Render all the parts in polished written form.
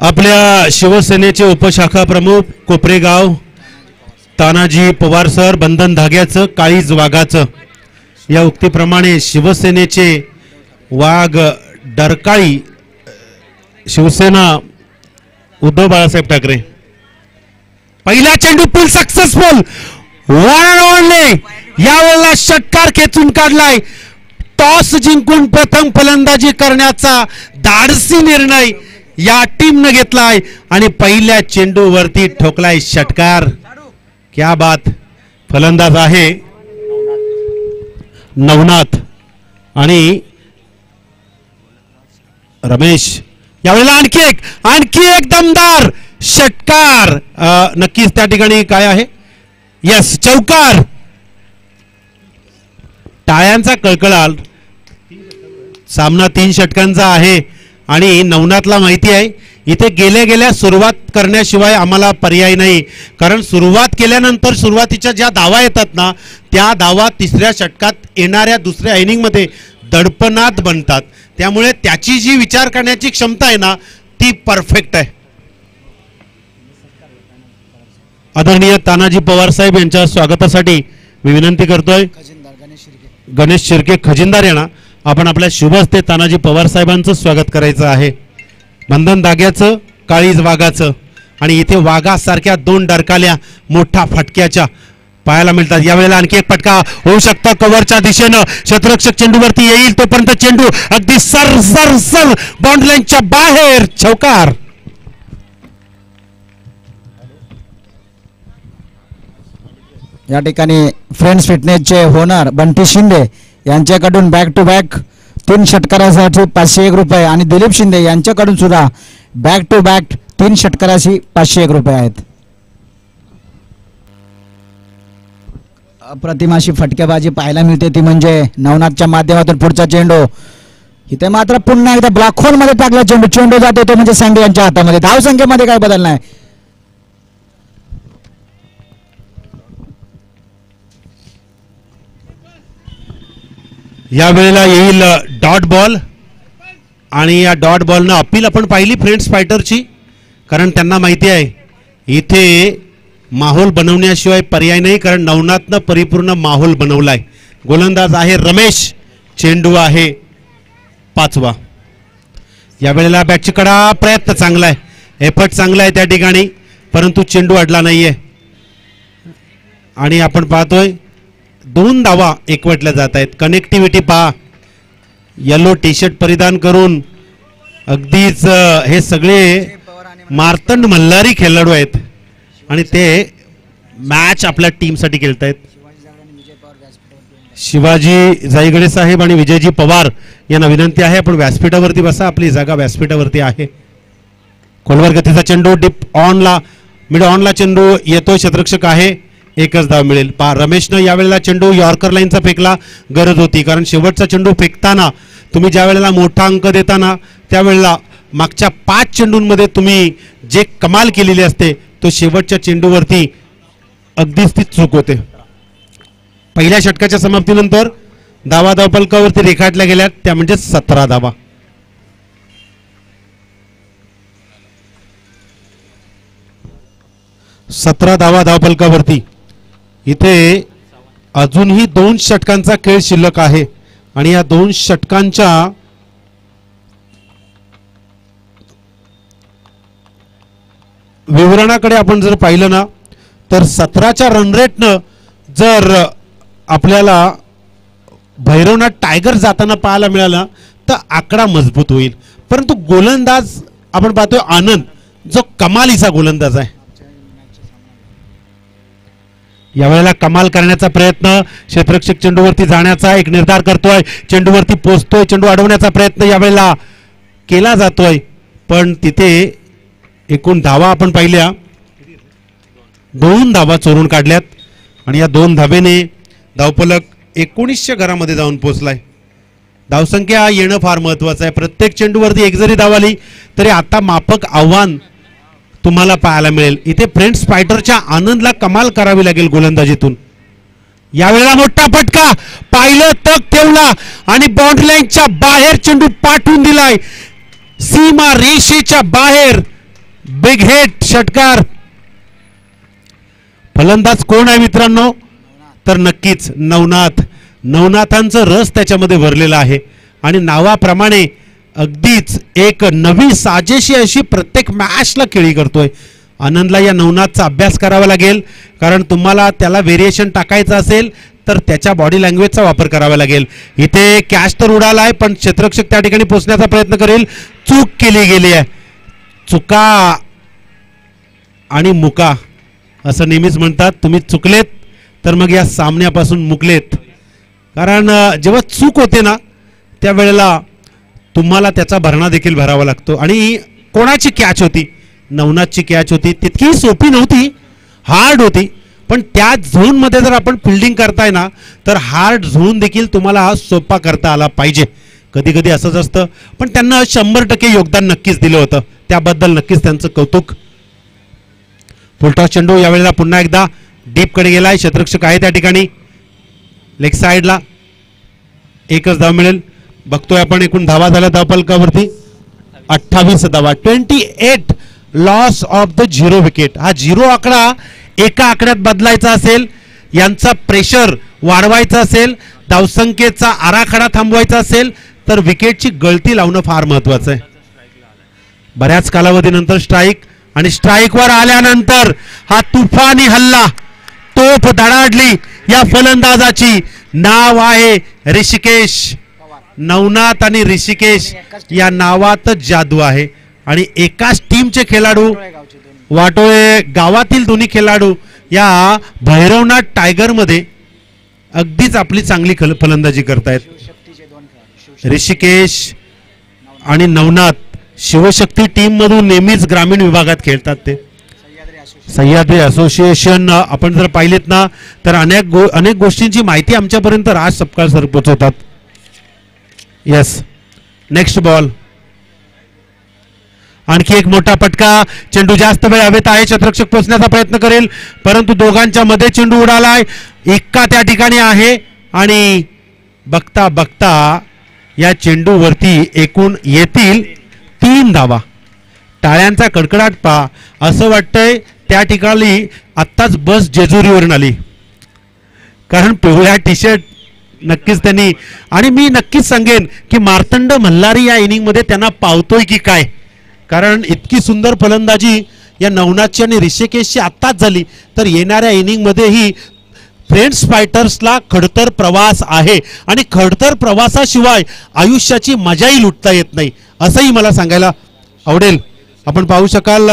आपल्या शिवसेनेचे उपशाखा प्रमुख कोपरेगाव तानाजी पवार सर, बंधन धाग्याचं काळीज वाघाचं या उक्तीप्रमाणे शिवसेनेचे वाघ डरकाळी शिवसेना उद्धव बाळासाहेब ठाकरे. पहिला चेंडू पूल सक्सेसफुल, यावेळेला षटकार खेचून काढलाय. टॉस जिंकून प्रथम फलंदाजी करण्याचा धाडसी निर्णय या टीमने घेतलाय आणि पहिल्या चेंडूवरती ठोकलाय षटकार. क्या बात. फलंदाज आहे नवनाथ आणि रमेश. यावेळेला आणखी एक दमदार षटकार. नक्कीच त्या ठिकाणी काय आहे, यस, चौकार. टाळ्यांचा कळकळाट. सामना 3 षटकांचा आहे आणि नवनाथला माहिती आहे इथे गेल्या सुरुवात करण्याशिवाय आम्हाला पर्याय नाही, कारण सुरुवात केल्यानंतर सुरुवातीच्या ज्या धावा येतात ना त्या धावा तिसऱ्या षटकात येणाऱ्या दुसऱ्या इनिंगमध्ये दडपणात बनतात. त्यामुळे त्याची जी विचार करण्याची क्षमता आहे ना ती परफेक्ट आहे. आदरणीय तानाजी पवार साहेब यांच्या स्वागतासाठी मी विनंती करतोय गणेश शिर्के खजिनदार यांना आपण आपल्या शुभ हस्ते तानाजी पवार साहेबांचं स्वागत करायचं आहे. बंधन धाग्याचं काळीज वाघाचं आणि इथे वाघासारख्या 2 डरकाल्या मोठ्या फटक्याच्या पाहायला मिळतात. यावेळेला आणखी एक फटका होऊ शकतो कव्हरच्या दिशेनं. क्षेत्ररक्षक चेंडूवरती येईल तोपर्यंत चेंडू अगदी सर बाउंड्री लाईनच्या बाहेर. चौकार. या ठिकाणी फ्रेंड्स फिटनेसचे होनर बंटी शिंदे यांच्याकडून बॅक टू बॅक 3 षटकारासाठी 501 रुपये आणि दिलीप शिंदे यांच्याकडून सुद्धा बॅक टू बॅक 3 षटकाराशी 501 रुपये आहेत. अप्रतिम अशी फटकेबाजी पाहायला मिळते ती म्हणजे नवनाथच्या माध्यमातून पुढचा चेंडू. इथे मात्र पुन्हा एकदा ब्लॅक होल मध्ये टाकला चेंडू जातो तो म्हणजे सँडी यांच्या हातामध्ये. धावसंख्येमध्ये काय बदल नाही. या वेळेला येईल डॉट बॉल आणि या डॉट बॉलनं अपील आपण पाहिली फ्रेंड्स फायटरची, कारण त्यांना माहिती आहे इथे माहोल बनवण्याशिवाय पर्याय नाही, कारण नवनाथनं परिपूर्ण माहोल बनवलाय. गोलंदाज आहे रमेश, चेंडू आहे 5वा. या वेळेला बॅटची कडा. प्रयत्न चांगला आहे, एफर्ट चांगला आहे त्या ठिकाणी, परंतु चेंडू अडला नाहीये आणि आपण पाहतोय 2 धावा एकवटल्या जात आहेत. कनेक्टिव्हिटी पहा. येलो टी शर्ट परिधान करून अगदीच हे सगळे मार्तंड मल्हारी खेळाडू आहेत आणि ते मॅच आपल्या टीमसाठी खेळत आहेत. शिवाजी जाईगडे साहेब आणि विजयजी पवार यांना विनंती आहे आपण व्यासपीठावरती बसा. आपली जागा व्यासपीठावरती आहे. खोलवर गतीचा चेंडू डिप ऑनला, मिड ऑनला चेंडू येतोय. क्षेत्ररक्षक आहे, 1च धाव मिळेल. रमेशनं यावेळेला चेंडू यॉर्कर लाईनचा फेकला. गरज होती, कारण शेवटचा चेंडू फेकताना तुम्ही ज्या वेळेला मोठा अंक देताना त्यावेळेला मागच्या 5 चेंडूंमध्ये तुम्ही जे कमाल केलेली असते तो शेवटच्या चेंडूवरती अगदीच ती चूक होते. पहिल्या षटकाच्या समाप्तीनंतर धावा धावफलकावरती रेखाटल्या गेल्या त्या म्हणजे 17 धावा. धावफलकावरती इथे अजूनही 2 षटकांचा खेळ शिल्लक आहे आणि या 2 षटकांच्या विवरणाकडे आपण जर पाहिलं ना तर 17च्या रन रेटनं जर आपल्याला भैरवनाथ टायगर जाताना पाहायला मिळाला तर आकडा मजबूत होईल. परंतु गोलंदाज आपण पाहतोय आनंद, जो कमालीचा गोलंदाज आहे. यावेळेला कमाल करण्याचा प्रयत्न, क्षेत्ररक्षक चेंडूवरती जाण्याचा एक निर्धार करतोय, चेंडूवरती पोहोचतोय, चेंडू अडवण्याचा प्रयत्न यावेळेला केला जातोय, पण तिथे एकूण धावा आपण पाहिल्या 2 धावा चोरून काढल्यात आणि या 2 धावेने धावफलक 1900 घरामध्ये जाऊन पोहोचलाय. धावसंख्या येणं फार महत्वाचं आहे. प्रत्येक चेंडूवरती एक जरी धाव आली तरी आता माफक आव्हान तुम्हाला पाहायला मिळेल. इथे फ्रेंड्स फायटरच्या आनंदला कमाल करावी लागेल गोलंदाजीतून. यावेळेला मोठा फटका, पाहिलं तक ठेवला आणि बाउंड्री लाईनच्या बाहेर चेंडू पाठवून दिलाय. सीमा रेषेच्या बाहेर, बिग हिट षटकार. फलंदाज कोण आहे मित्रांनो? तर नक्कीच नवनाथ. नवनाथांचं रस त्याच्यामध्ये भरलेला आहे आणि नावाप्रमाणे अगदीच एक नवी साजेशी अशी प्रत्येक मॅचला खेळी करतोय. आनंदला या नवनाथचा अभ्यास करावा लागेल, कारण तुम्हाला त्याला व्हेरिएशन टाकायचं असेल तर त्याच्या बॉडी लँग्वेजचा वापर करावा लागेल. इथे कॅच तर उडाला आहे, पण क्षेत्ररक्षक त्या ठिकाणी पोहोचण्याचा प्रयत्न करेल. चूक केली गेली आहे. चुका आणि मुका असं नेहमीच म्हणतात. तुम्ही चुकलेत तर मग या सामन्यापासून मुकलेत. कारण जेव्हा चूक होते ना त्यावेळेला तुम्हाला त्याचा भरणा देखील भरावा लागतो. आणि कोणाची कॅच होती? नवनाथची कॅच होती. तितकी सोपी नव्हती, हार्ड होती. पण त्या झोनमध्ये जर आपण फिल्डिंग करताय ना तर हार्ड झोन देखील तुम्हाला हा सोपा करता आला पाहिजे. कधी कधी असंच असतं, पण त्यांना 100% योगदान नक्कीच दिलं होतं. त्याबद्दल नक्कीच त्यांचं कौतुक. फुलटॉस चेंडू यावेळेला पुन्हा एकदा डीपकडे गेलाय. क्षेत्ररक्षक आहे त्या ठिकाणी. लेग साईडला एकच धाव मिळेल. बघतोय आपण एकूण धावा झाल्या धावफलकावरती 28 धावा. 28 लॉस ऑफ द 0 विकेट. हा 0 आकडा एका आकड्यात बदलायचा असेल, यांचा प्रेशर वाढवायचा असेल, धावसंख्येचा आराखडा थांबवायचा असेल तर विकेटची गळती लावणं फार महत्वाचं आहे. बऱ्याच कालावधीनंतर स्ट्राईक, आणि स्ट्राईकवर आल्यानंतर हा तुफानी हल्ला, तोफ धडाडली या फलंदाजाची. नाव आहे ऋषिकेश. नवनाथ आणि ऋषिकेश या नावातच जादू आहे. आणि एकाच टीमचे खेळाडू, वाटोळे गावातील दोन्ही खेळाडू या भैरवनाथ टायगर मध्ये अगदीच आपली चांगली फलंदाजी करतायत. ऋषिकेश आणि नवनाथ शिवशक्ती टीम मधून नेहमीच ग्रामीण विभागात खेळतात. ते सह्याद्री असोसिएशन आपण जर पाहिलेत ना तर अनेक गोष्टींची माहिती आमच्यापर्यंत राज सपकाळ सर पोहोचवतात. Yes, next ball. आणखी एक मोठा फटका. चेंडू जास्त वेळ हवेत आहे. क्षेत्ररक्षक पोहोचण्याचा प्रयत्न करेल, परंतु दोघांच्या मध्ये चेंडू उडालाय. एक्का त्या ठिकाणी आहे आणि बघता बघता या चेंडूवरती एकूण येतील 3 धावा. टाळ्यांचा कडकडाट पहा. असं वाटतंय त्या ठिकाणी आत्ताच बस जेजुरीवरून आली, कारण पिवळ्या टी शर्ट नक्कीच त्यांनी. आणि मी नक्कीच सांगेन की मार्तंड मल्हारी या इनिंग मध्ये त्यांना पावतोय की काय, कारण इतकी सुंदर फलंदाजी या नवनाथची आणि ऋषिकेशची आत्ताच झाली. तर येणाऱ्या इनिंग मध्येही फ्रेंड्स फायटर्सला खडतर प्रवास आहे आणि खडतर प्रवासाशिवाय आयुष्याची मजाही लुटता येत नाही असंही मला सांगायला आवडेल. आपण पाहू शकाल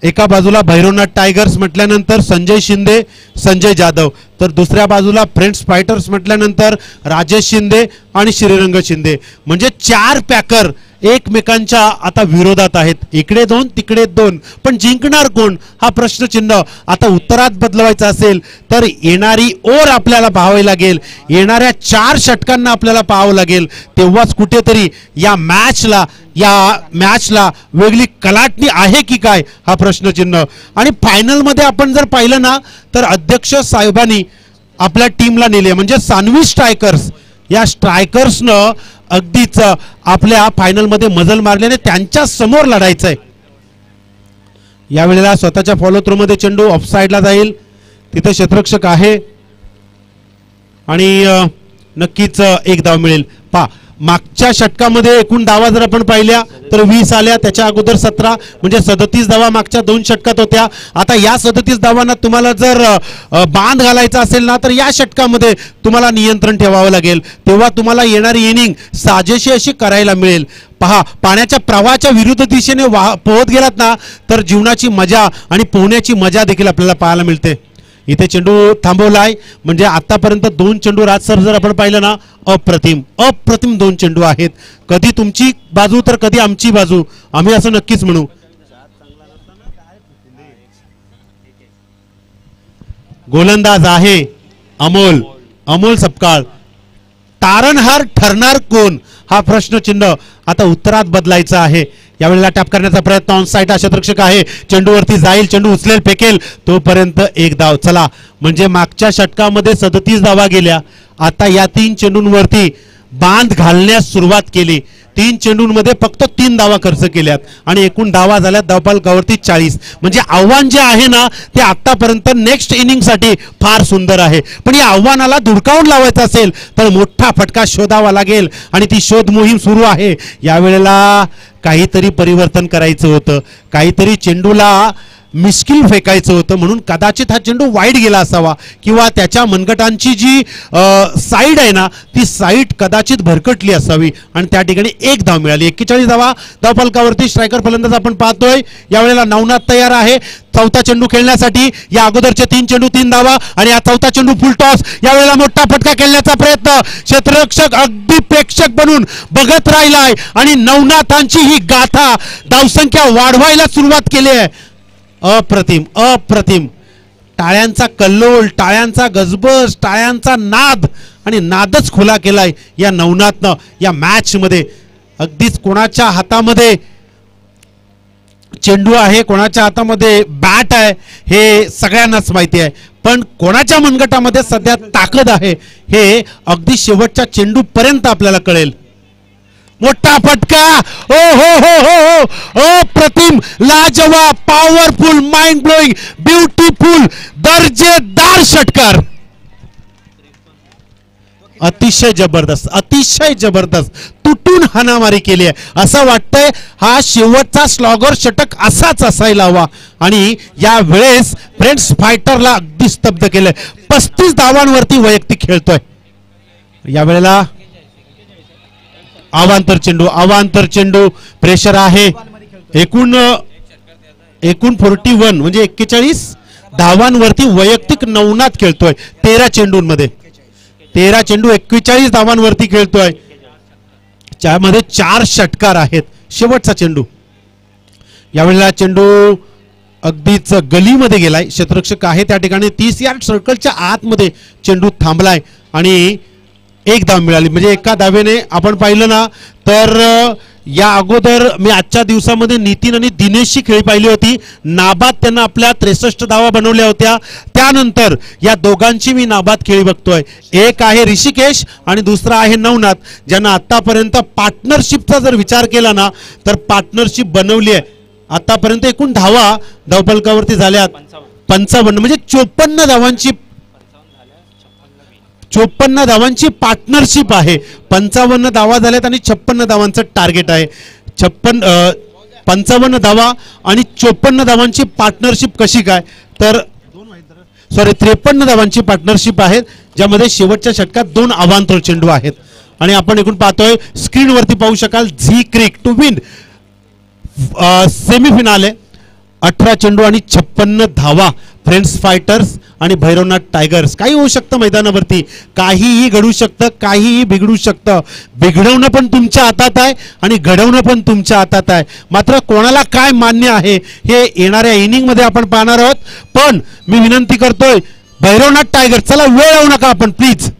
एका बाजूला भैरवनाथ टायगर्स म्हटल्यानंतर संजय शिंदे, संजय जाधव, तर दुसऱ्या बाजूला फ्रेंड्स फायटर्स म्हटल्यानंतर राजेश शिंदे आणि श्रीरंग शिंदे. म्हणजे 4 पॅकर एकमेकांच्या आता विरोधात आहेत. इकडे 2 तिकडे 2, पण जिंकणार कोण हा प्रश्नचिन्ह आता उत्तरात बदलवायचा असेल तर येणारी ओर आपल्याला पाहावी लागेल. येणाऱ्या 4 षटकांना आपल्याला पाहावं लागेल. तेव्हाच कुठेतरी या मॅचला वेगळी कलाटणी आहे की काय हा प्रश्नचिन्ह. आणि फायनल मध्ये आपण जर पाहिलं ना तर अध्यक्ष साहेबांनी आपल्या टीमला नेले, म्हणजे सानवी स्ट्रायकर्स या स्ट्रायकर्सनं अगदीच आपल्या फायनल मध्ये मजल मारल्याने त्यांच्या समोर लढायचंय. यावेळेला स्वतःच्या फॉलो थ्रू मध्ये चेंडू ऑफ साइडला जाईल. तिथे क्षेत्ररक्षक आहे आणि नक्कीच एक धाव मिळेल. पहा, मागच्या षटकामध्ये एकूण धावा जर आपण पाहिल्या तर 20 आल्या, त्याच्या अगोदर 17, म्हणजे 37 धावा मागच्या 2 षटकात होत्या. आता या 37 धावांना तुम्हाला जर बांध घालायचा असेल ना तर या षटकामध्ये तुम्हाला नियंत्रण ठेवावं लागेल. तेव्हा तुम्हाला येणारी इनिंग साजेशी अशी करायला मिळेल. पहा, पाण्याच्या प्रवाहाच्या विरुद्ध दिशेने पोहत गेलात ना तर जीवनाची मजा आणि पोहण्याची मजा देखील आपल्याला पाहायला मिळते. इथे चेंडू थांबवलाय, म्हणजे आतापर्यंत 2 चेंडू राज सर जर आपण पाहिलं ना अप्रतिम 2 चेंडू आहेत. कधी तुमची बाजू तर कधी आमची बाजू, आम्ही असं नक्कीच म्हणू. गोलंदाज आहे अमोल सपकाळ. तारणहार ठरणार कोण हा प्रश्नचिन्ह आता उत्तरात बदलायचा आहे. यावेळेला टॅप करण्याचा प्रयत्न ऑन साइड क्षेत्ररक्षक आहे. चेंडूवरती जाईल, चेंडू उचलेल, फेकेल, तोपर्यंत एक धाव. चला, म्हणजे मागच्या षटकामध्ये 37 धावा गेल्या. आता या 3 चेंडूंवरती बांध घालण्यास सुरुवात केली. 3 चेंडूंमध्ये फक्त 3 धावा खर्च केल्यात आणि एकूण धावा झाल्यात धावफलकावरती 40. म्हणजे आव्हान जे आहे ना ते आतापर्यंत नेक्स्ट इनिंगसाठी फार सुंदर आहे. पण या आव्हानाला धुडकावून लावायचं असेल तर मोठा फटका शोधावा लागेल आणि ती शोध मोहीम सुरू आहे. यावेळेला काहीतरी परिवर्तन करायचं होतं, काहीतरी चेंडूला मिस्किल फेकायचं होतं, म्हणून कदाचित हा चेंडू वाईड गेला असावा किंवा त्याच्या मनगटांची जी साईड आहे ना ती साईड कदाचित भरकटली असावी आणि त्या ठिकाणी 1 धाव मिळाली. 41 धावा धावफलकावरती. स्ट्रायकर फलंदाज आपण पाहतोय यावेळेला नवनाथ तयार आहे चौथा चेंडू खेळण्यासाठी. या अगोदरचे 3 चेंडू 3 धावा आणि हा चौथा चेंडू फुल टॉस. यावेळेला मोठा फटका खेळण्याचा प्रयत्न, क्षेत्ररक्षक अगदी प्रेक्षक बनून बघत राहिलाय आणि नवनाथांची ही गाथा धावसंख्या वाढवायला सुरुवात केली आहे. अप्रतिम अप्रतिम. टाळ्यांचा कल्लोळ, टाळ्यांचा गजबज, टाळ्यांचा नाद आणि नादच खुला केलाय या नवनाथनं या मॅच मध्ये. अगदीच कोणाच्या हातामध्ये चेंडू आहे, कोणाच्या हातामध्ये बॅट आहे हे सगळ्यांनाच माहिती आहे, पण कोणाच्या मनगटामध्ये सध्या ताकद आहे हे अगदी शेवटच्या चेंडू पर्यंत आपल्याला कळेल. मोठा फटका. ओ हो हो हो हो. अप्रतिम, लाजवाब, पॉवरफुल, माइंड ब्लोइंग, ब्युटिफुल, दर्जेदार षटकार. अतिशय जबरदस्त, अतिशय जबरदस्त. तुटून हाणामारी केली आहे. असं वाटतंय हा शेवटचा स्लॉगर षटक असाच असायला हवा आणि या वेळेस फ्रेंड्स फायटरला अगदी स्तब्ध केलंय. 35 धावांवरती वैयक्तिक खेळतोय. यावेळेला अवांतर चेंडू, अवांतर चेंडू. प्रेशर आहे. एकूण 41 म्हणजे 41 धावांवरती वैयक्तिक नवनाथ खेळतोय 13 चेंडूंमध्ये. 13 चेंडू 41 धावांवरती खेळतोय. त्यामध्ये 4 षटकार आहेत. शेवटचा चेंडू. यावेळेला चेंडू अगदीच गलीमध्ये गेलाय. क्षेत्ररक्षक आहे त्या ठिकाणी. 30 यार्ड सर्कलच्या आतमध्ये चेंडू थांबलाय आणि 1 धाव मिळाली. म्हणजे एका धावेने आपण पाहिलं ना तर या अगोदर मी आजच्या दिवसामध्ये नितीन आणि दिनेशची खेळी पाहिली होती. नाबाद त्यांना आपल्या 63 धावा बनवल्या होत्या. त्यानंतर या दोघांची मी नाबाद खेळी बघतोय. एक आहे ऋषिकेश आणि दुसरा आहे नवनाथ, ज्यांना आतापर्यंत पार्टनरशिपचा जर विचार केला ना तर पार्टनरशिप बनवली आहे. आतापर्यंत एकूण धावा धावफलकावरती झाल्यात 55 म्हणजे 54 धावांची 54 धावांची पार्टनरशिप आहे. 55 धावा झाल्यात आणि 56 धावांचं टार्गेट आहे. 55 धावा आणि 54 धावांची पार्टनरशिप कशी काय तर 53 धावांची पार्टनरशिप आहे, ज्यामध्ये शेवटच्या षटकात 2 अवांतर चेंडू आहेत. आणि आपण एकूण पाहतोय स्क्रीनवरती पाहू शकाल झी क्रिक टू विन सेमीफिनाले. 18 चेंडू आणि 56 धावा. फ्रेंड्स फायटर्स आणि भैरवनाथ टायगर्स. काही होऊ शकतं मैदानावरती, काहीही घडू शकतं, काहीही बिघडू शकतं. बिघडवणं पण तुमच्या हातात आहे आणि घडवणं पण तुमच्या हातात आहे. मात्र कोणाला काय मान्य आहे हे येणाऱ्या इनिंग मध्ये आपण पाहणार आहोत. पण मी विनंती करतोय भैरवनाथ टायगर्स, चला वेळ लावू नका आपण प्लीज.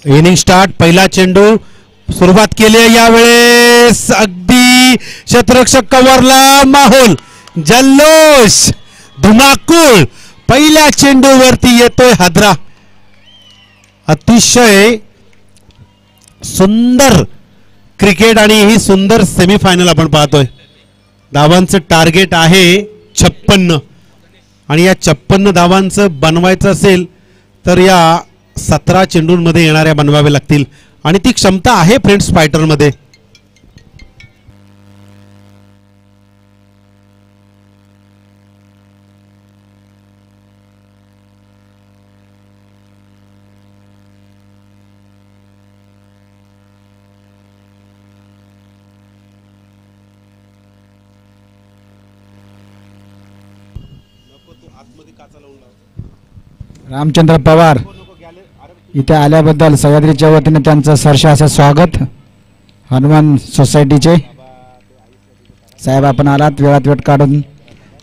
Inning start. पहिला चेंडू सुरुवात केली आहे यावेळेस. अगदी क्षेत्ररक्षक कव्हरला. माहोल, जल्लोष, धुमाकूळ. पहिल्या चेंडूवरती येतोय हादरा. अतिशय सुंदर क्रिकेट आणि ही सुंदर सेमीफायनल आपण पाहतोय. धावांचं टार्गेट आहे 56 आणि या 56 धावांचं बनवायचं असेल तर या 17 चेंडूंमध्ये येणाऱ्या बनवावे लागतील आणि ती क्षमता आहे फ्रेंड्स फायटरमध्ये. रामचंद्र पवार इथे आल्याबद्दल सह्याद्रीच्या वतीने त्यांचं सहर्ष असं स्वागत. हनुमान सोसायटीचे साहेब आपण आलात, वेळात वेळ काढून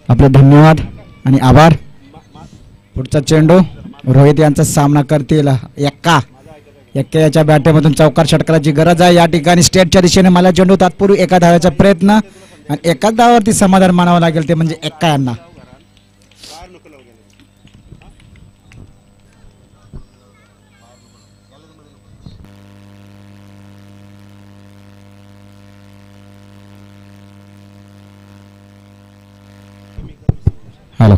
आपले धन्यवाद आणि आभार. पुढचा चेंडू रोहित यांचा सामना करतील. एक्का याच्या बॅटेमधून चौकार षटकाराची गरज आहे या ठिकाणी. स्टेटच्या दिशेने मला चेंडू तात्पुरती एका धावाचा प्रयत्न आणि एकाच धावावरती समाधान मानावं लागेल ते म्हणजे एक्का यांना. हॅलो,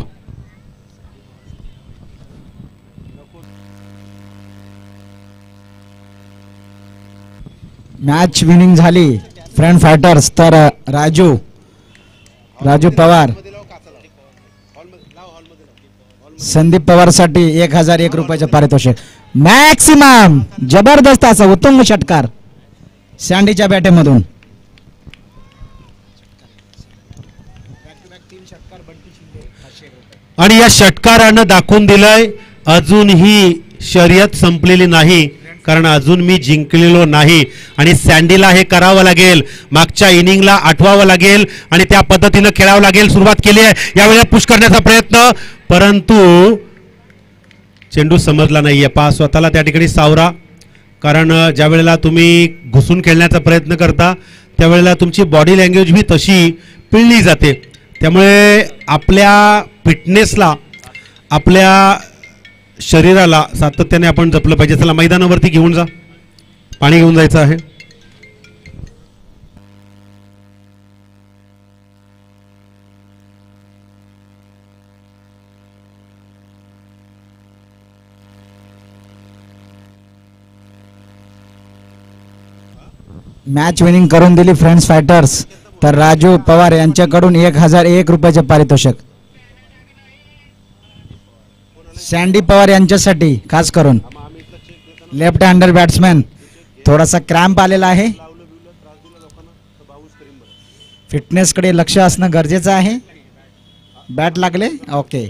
मॅच विनिंग झाली फ्रंट फायटर्स. तर राजू पवार, संदीप पवार साठी 1001 रुपयाचं पारितोषिक. मॅक्सिमम जबरदस्त असा उत्तम षटकार सँडीच्या बॅटेमधून. आणि या षटकारानं दाखवून दिलंय अजूनही शर्यत संपलेली नाही, कारण अजून मी जिंकलेलो नाही आणि सँडीला हे करावं लागेल. मागच्या इनिंगला आठवावं लागेल आणि त्या पद्धतीनं खेळावं लागेल. सुरुवात केली आहे यावेळेला पुश करण्याचा प्रयत्न, परंतु चेंडू समजला नाहीये. पहा स्वतःला त्या ठिकाणी सावरा, कारण ज्या वेळेला तुम्ही घुसून खेळण्याचा प्रयत्न करता त्यावेळेला तुमची बॉडी लँग्वेज भी तशी पिळली जाते. त्यामुळे आपल्या फिटनेसला, आपल्या शरीराला सातत्याने आपण जपलं पाहिजे. चला मैदानावरती घेऊन जा, पाणी घेऊन जायचं आहे. मॅच विनिंग करून दिली फ्रेंड्स फायटर्स. तर राजू पवार यांच्याकडून 1001 रुपयाचे पारितोषिक. सँडी पवार यांच्यासाठी खास करून. लेफ्ट हँडर बॅट्समॅन, थोडासा क्रॅम्प आलेला आहे. फिटनेसकडे लक्ष असणं गरजेचं आहे. बॅट लागले, ओके.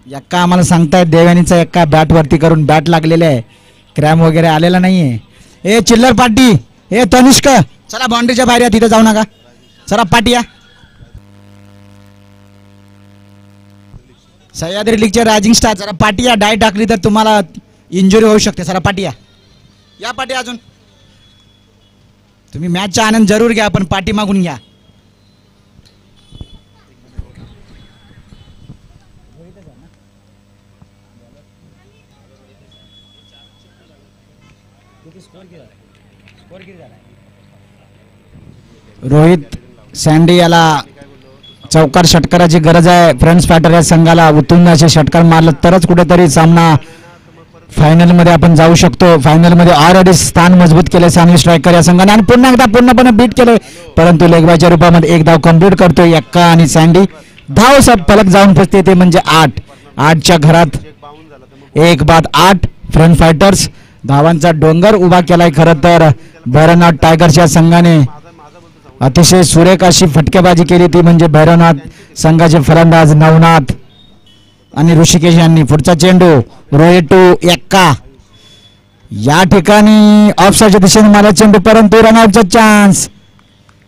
एक्का आम्हाला सांगतायत देवयानीचा एक्का बॅट वरती करून बॅट लागलेले आहे, क्रॅम्प वगैरे आलेला नाहीये. ए चिल्लर पाटी, ए तनिष्क, चला बाउंड्रीच्या बाहेर या, तिथे जाऊ नका. चला पाटी या. सह्याद्री लीगचे रायझिंग स्टार, जरा पाटी या. डाय टाकली तर तुम्हाला इंजुरी होऊ शकते. जरा पाटी या पाटी. अजून तुम्ही मॅचचा आनंद जरूर घ्या, पण पाठी मागून घ्या. रोहित सँडी याला चौकार षटकाराची गरज आहे. फ्रेंड्स फायटर या संघाला उत्तुंग असे षटकार मारलं तरच कुठेतरी सामना फायनल मध्ये आपण जाऊ शकतो. फायनल मध्ये ऑलरेडी स्थान मजबूत केले सँडी स्ट्रायकर या संघाने आणि पुन्हा एकदा पूर्णपणे बीट केले, परंतु लेगबायच्या रूपामध्ये एक धाव कंप्लीट करतोय एक्का आणि सँडी. धाव फलक जाऊन पोचते ते म्हणजे 8. 8च्या घरात 1-8 फ्रंट फायटर्स. धावांचा डोंगर उभा केलाय खरं तर भैरवनाथ टायगर्स या संघाने. अतिशय सुरेख अशी फटकेबाजी केली ती म्हणजे भैरवनाथ संघाचे फलंदाज नवनाथ आणि ऋषिकेश यांनी. पुढचा चेंडू रोहित टू एक्का. या ठिकाणी ऑफसाईडच्या दिशेने मला चेंडू, परंतु रनआउटचा चान्स.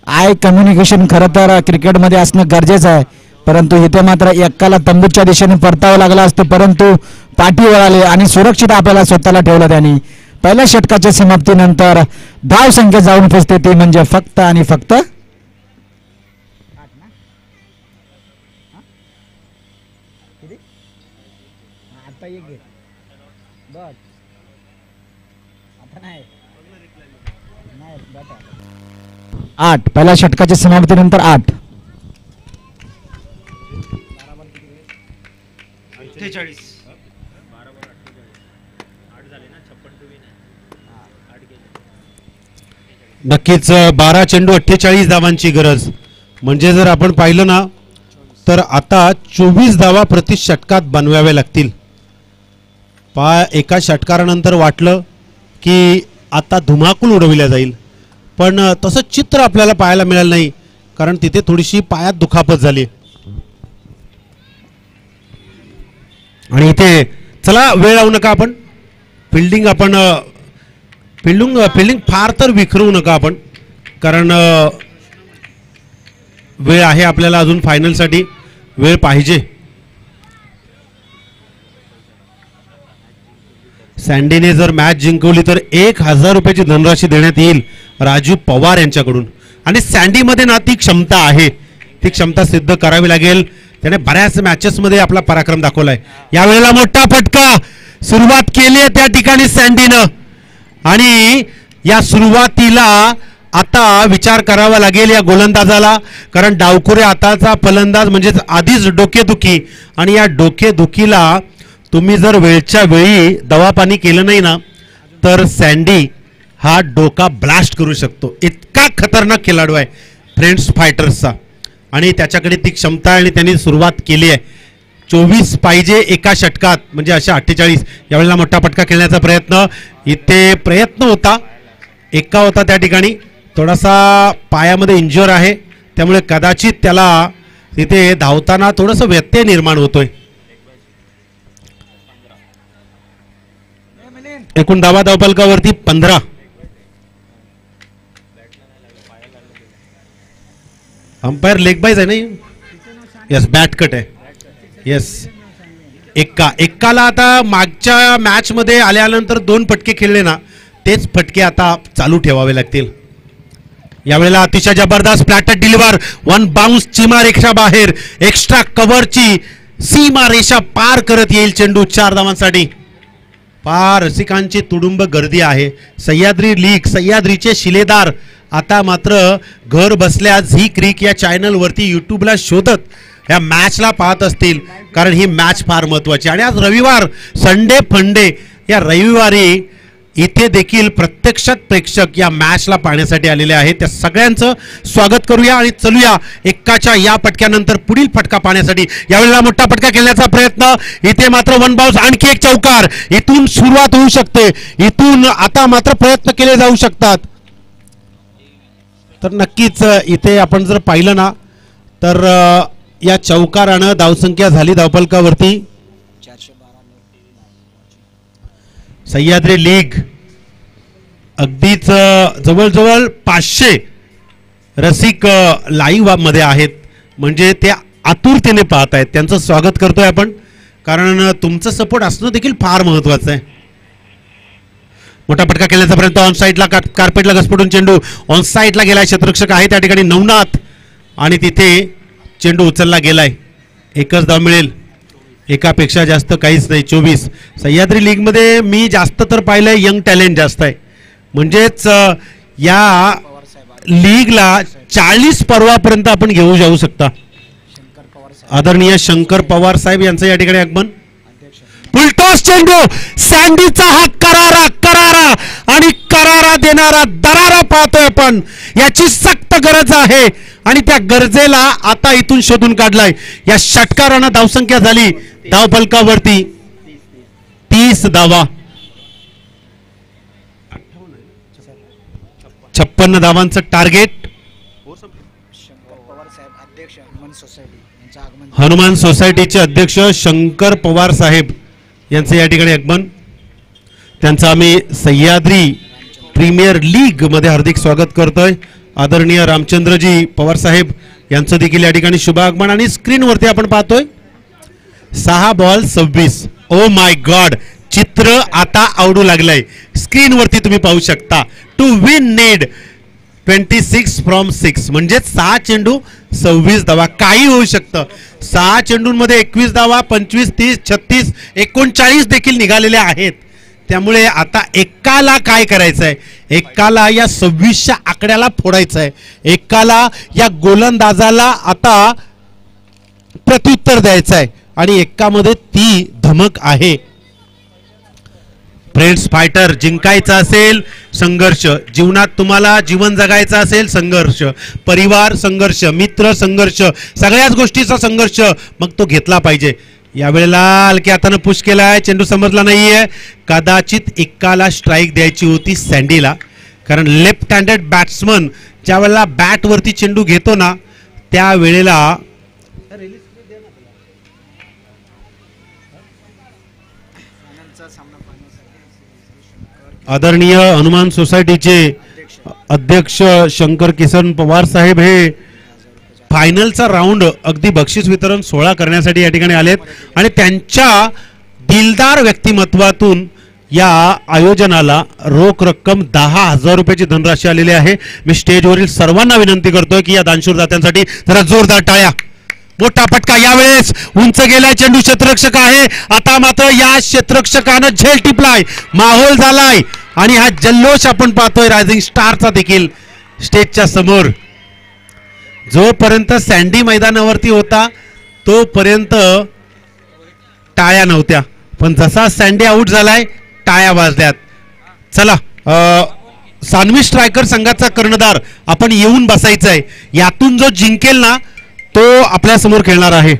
आय कम्युनिकेशन खरं तर क्रिकेटमध्ये असणं गरजेचं आहे. परंतु इथे मात्र एक्काला तंबूच्या दिशेने परतावं लागलं असतं, परंतु पाठी वळाले आणि सुरक्षित आपल्याला स्वतःला ठेवलं त्यांनी. पहिल्या षटकाच्या समाप्तीनंतर धाव संख्या जाऊन पोचते ती म्हणजे फक्त आणि फक्त 8. पहिल्या षटकाच्या समाप्तीनंतर 8. नक्कीच 12 चेंडू 48 धावांची गरज. म्हणजे जर आपण पाहिलं ना तर आता 24 धावा प्रति षटकात बनवाव्या लागतील. एका षटकारानंतर वाटलं की आता धुमाकूल उडविल्या जाईल, पण तसं चित्र आपल्याला पाहायला मिळालं नाही, कारण तिथे थोडीशी पायात दुखापत झाली. आणि इथे चला वेळ लावू नका आपण. फिल्डिंग फार तर विखरू नका आपण, कारण वेळ आहे आपल्याला अजून फायनलसाठी वेळ पाहिजे. सँडीने जर मॅच जिंकवली तर 1000 रुपयाची धनराशी देण्यात येईल राजू पवार यांच्याकडून. आणि सँडीमध्ये ना ती क्षमता आहे, ती क्षमता सिद्ध करावी लागेल. त्याने बऱ्याच मॅचेसमध्ये आपला पराक्रम दाखवलाय. यावेळेला मोठा फटका सुरुवात केली आहे त्या ठिकाणी सँडीनं. आणि या सुरुवातीला आता विचार करावा लागेल या गोलंदाजाला, कारण डावखुरे आताचा फलंदाज म्हणजेच आधीच डोकेदुखी, आणि या डोकेदुखीला तुम्ही जर वेळच्या वेळी दवापाणी केलं नाही ना तर सँडी हा डोका ब्लास्ट करू शकतो. इतका खतरनाक खेळाडू आहे फ्रेंड्स फायटर्सचा, आणि त्याच्याकडे ती क्षमता आहे आणि त्यांनी सुरुवात केली आहे. 24 पाहिजे एका षटकात, म्हणजे अशा 48. यावेळेला मोठा फटका खेळण्याचा प्रयत्न, इथे प्रयत्न होता, एका होता त्या ठिकाणी. थोडासा पायामध्ये इंज्युअर आहे, त्यामुळे कदाचित त्याला तिथे धावताना थोडंसं व्यत्यय निर्माण होतोय. एकूण धावा धावफलकावरती 15. अंपायर लेग बाईज आहे नाही, येस बॅट कट आहे, येस. एक्काला आता मागच्या मॅच मध्ये आल्यानंतर 2 फटके खेळले ना, तेच फटके आता चालू ठेवावे लागतील. यावेळेला अतिशय जबरदस्त फ्लॅटर डिलिव्हर, 1 बाउन्स, सीमा रेषा बाहेर, एक्स्ट्रा कव्हरची सीमा रेषा पार करत येईल चेंडू 4 धावांसाठी. फार रसिकांची तुडुंब गर्दी आहे. सह्याद्री लीग, सह्याद्रीचे शिलेदार आता मात्र घर बसल्या झी क्रिक या चॅनलवरती यूट्यूबला शोधत या मॅचला पाहत असतील, कारण ही मॅच फार महत्वाची. आणि आज रविवार, संडे फंडे या रविवारी इथे देखील प्रत्यक्षात प्रेक्षक या मॅचला पाहण्यासाठी आलेले आहेत. त्या सगळ्यांचं स्वागत करूया आणि चलूया एक्काच्या या फटक्यानंतर पुढील फटका पाहण्यासाठी. यावेळेला मोठा फटका खेळण्याचा प्रयत्न, इथे मात्र 1 बाउन्स, आणखी एक चौकार. इथून सुरुवात होऊ शकते, इथून आता मात्र प्रयत्न केले जाऊ शकतात. तर नक्कीच इथे आपण जर पाहिलं ना तर या चौकारानं धावसंख्या झाली धावफलकावरती. सह्याद्री लीग अगदीच जवळजवळ 500 रसिक लाईव्ह मध्ये आहेत, म्हणजे ते आतुरतेने पाहत आहेत. त्यांचं स्वागत करतोय आपण, कारण तुमचं सपोर्ट असणं देखील फार महत्वाचं आहे. मोठा फटका खेळण्याचा प्रयत्न, ऑन साईडला कार्पेटला घसपटून चेंडू ऑन साईडला गेलाय. क्षेत्ररक्षक आहे त्या ठिकाणी नवनाथ, आणि तिथे चेंडू उचलला गेलाय. एकच धाव मिळेल, एकापेक्षा जास्त काहीच नाही. 24. सह्याद्री लीग मध्ये मी जास्त तर पाहिलंय यंग टॅलेंट जास्त आहे, म्हणजेच या लीगला 40 पर्वापर्यंत आपण घेऊ जाऊ शकता. आदरणीय शंकर पवार साहेब यांचं या ठिकाणी आगमन. फुलटॉस चेंडू, सँडीचा हा करारा आणि करारा देणारा दरारा पाहतोय आपण. याची सक्त गरज आहे आणि त्या गरजेला आता इथून शोधून काढलाय. या षटकारानं धावसंख्या झाली धावफलकावरती 30 धावा, 56 धावांचं टार्गेट. हनुमान सोसायटीचे अध्यक्ष शंकर पवार साहेब यांचं या ठिकाणी आगमन. त्यांचं आम्ही सह्याद्री प्रीमियर लीग मध्ये हार्दिक स्वागत करतोय. आदरणीय रामचंद्रजी पवार साहेब यांचं देखील या ठिकाणी शुभ आगमन. आणि स्क्रीनवरती आपण पाहतोय 6 बॉल 26. ओ माय गॉड, चित्र आता आवडू लागलंय. स्क्रीनवरती तुम्ही पाहू शकता. टू विन नीड 26 फ्रॉम 6 म्हणजे 6 चेंडू 26 धावा. काही होऊ शकतं. 6 चेंडूंमध्ये 21 धावा, 25, 30, 36, 39 देखील निघालेले आहेत. त्यामुळे आता एकाला काय करायचं आहे, एकाला या 26च्या आकड्याला फोडायचं आहे, एकाला या गोलंदाजाला आता प्रत्युत्तर द्यायचं आहे आणि एकामध्ये ती धमक आहे. फ्रेंड्स, फायटर जिंकायचा असेल संघर्ष, जीवनात तुम्हाला जीवन जगायचं असेल संघर्ष, परिवार संघर्ष, मित्र संघर्ष, सगळ्याच गोष्टीचा संघर्ष मग तो घेतला पाहिजे. यावेळेला हलक्या हातानं पुश केलाय, चेंडू समजला नाहीये. कदाचित एकाला स्ट्राईक द्यायची होती सँडीला, कारण लेफ्ट हँडेड बॅट्समन ज्या वेळेला बॅट वरती चेंडू घेतो ना त्यावेळेला आदरणीय हनुमान सोसायटीचे अध्यक्ष शंकर किसन पवार साहेब हे फायनलचा राऊंड अगदी बक्षीस वितरण सोहळा करण्यासाठी या ठिकाणी आलेत आणि त्यांच्या दिलदार व्यक्तिमत्वातून या आयोजनाला रोख रक्कम 10,000 रुपयाची धनराशी आलेली आहे. मी स्टेजवरील सर्वांना विनंती करतोय की या दानशूर दात्यांसाठी जरा जोरदार टाळ्या. मोठा फटका यावेळेस उंच गेलाय, चेंडू क्षेत्ररक्षक आहे. आता मात्र या क्षेत्ररक्षकानं झेल टिपलाय, माहोल झालाय आणि हा जल्लोष आपण पाहतोय रायझिंग स्टारचा देखील स्टेजच्या समोर. जोपर्यंत सँडी मैदानावरती होता तोपर्यंत टाळ्या नव्हत्या, पण जसा सँडी आऊट झालाय टाळ्या वाजल्यात. चला, सानवी स्ट्रायकर संघाचा कर्णधार आपण येऊन बसायचं आहे. यातून जो जिंकेल ना तो आपल्या समोर खेळणार आहे.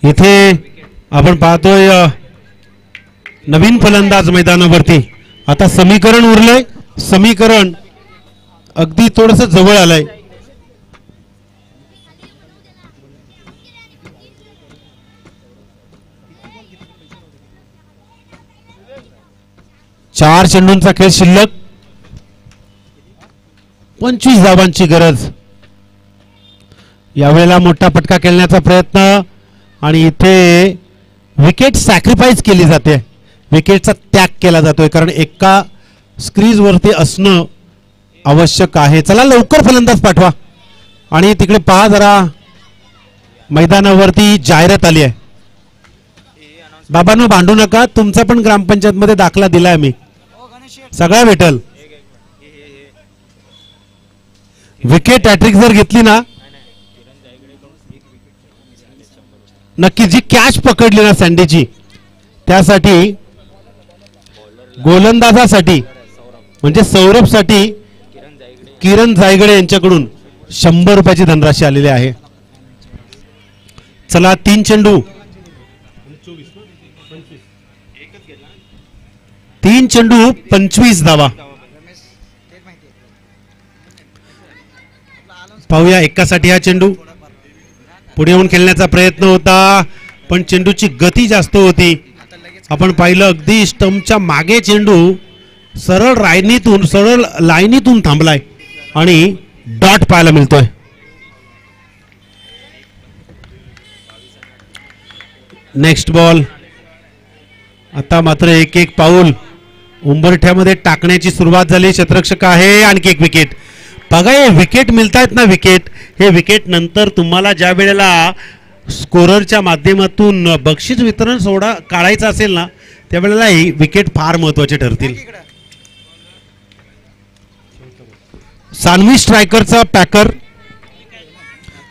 इथे आपण पाहतोय नवीन फलंदाज मैदानावरती. आता समीकरण उरलंय, समीकरण अगदी थोडस जवळ आलंय. चार चेंडूंचा खेळ शिल्लक, 25 धावांची गरज. यावेळेला मोठा फटका खेळण्याचा प्रयत्न आणि इथे विकेट सॅक्रिफाईस केली जाते, विकेटचा त्याग केला जातोय कारण एका स्क्रीज वरती असणं आवश्यक आहे. चला लवकर फलंदाज पाठवा. आणि तिकडे पहा जरा, मैदानावरती जाहिरात आली आहे. बाबांनो भांडू नका, तुमचा पण ग्रामपंचायत मध्ये दाखला दिलाय मी, सगळा भेटल. विकेट हॅट्रिक जर घेतली ना, नक्की जी कॅच पकडली ना सँडीची, त्यासाठी गोलंदाजासाठी म्हणजे सौरभसाठी किरण जायगडे यांच्याकडून 100 रुपयाची धनराशी आलेली आहे. चला 3 चेंडू, 3 चेंडू 25 धावा. पाहूया एकासाठी हा चेंडू. पुढे येऊन खेळण्याचा प्रयत्न होता पण चेंडूची गती जास्त होती. आपण पाहिलं अगदी स्टंपच्या मागे चेंडू सरळ लाईनीतून थांबलाय आणि डॉट पाहायला मिळतोय. Next ball. आता मात्र एक एक पाऊल उंबरठ्यामध्ये टाकण्याची सुरुवात झाली. क्षेत्ररक्षक आहे, आणखी एक विकेट. बघा हे विकेट मिळतायत ना, विकेट, हे विकेट नंतर तुम्हाला ज्या वेळेला स्कोररच्या माध्यमातून बक्षीस वितरण सोहळा काढायचा असेल ना त्यावेळेला ही विकेट फार महत्वाचे ठरतील. सानवी स्ट्रायकरचा पॅकर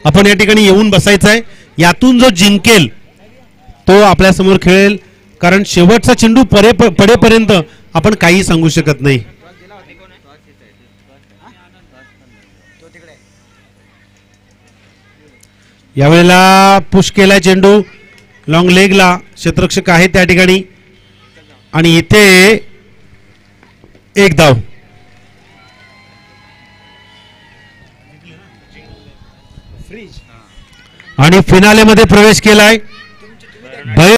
आपण या ठिकाणी येऊन बसायचा आहे. यातून जो जिंकेल तो आपल्या समोर खेळेल, कारण शेवटचा चेंडू पडेपर्यंत आपण काही सांगू शकत नाही. यावेळेला पुश केलाय चेंडू लॉंग लेगला. क्षेत्ररक्षक आहे त्या ठिकाणी आणि इथे एक धाव. आणि फिनाले मध्ये प्रवेश केलाय.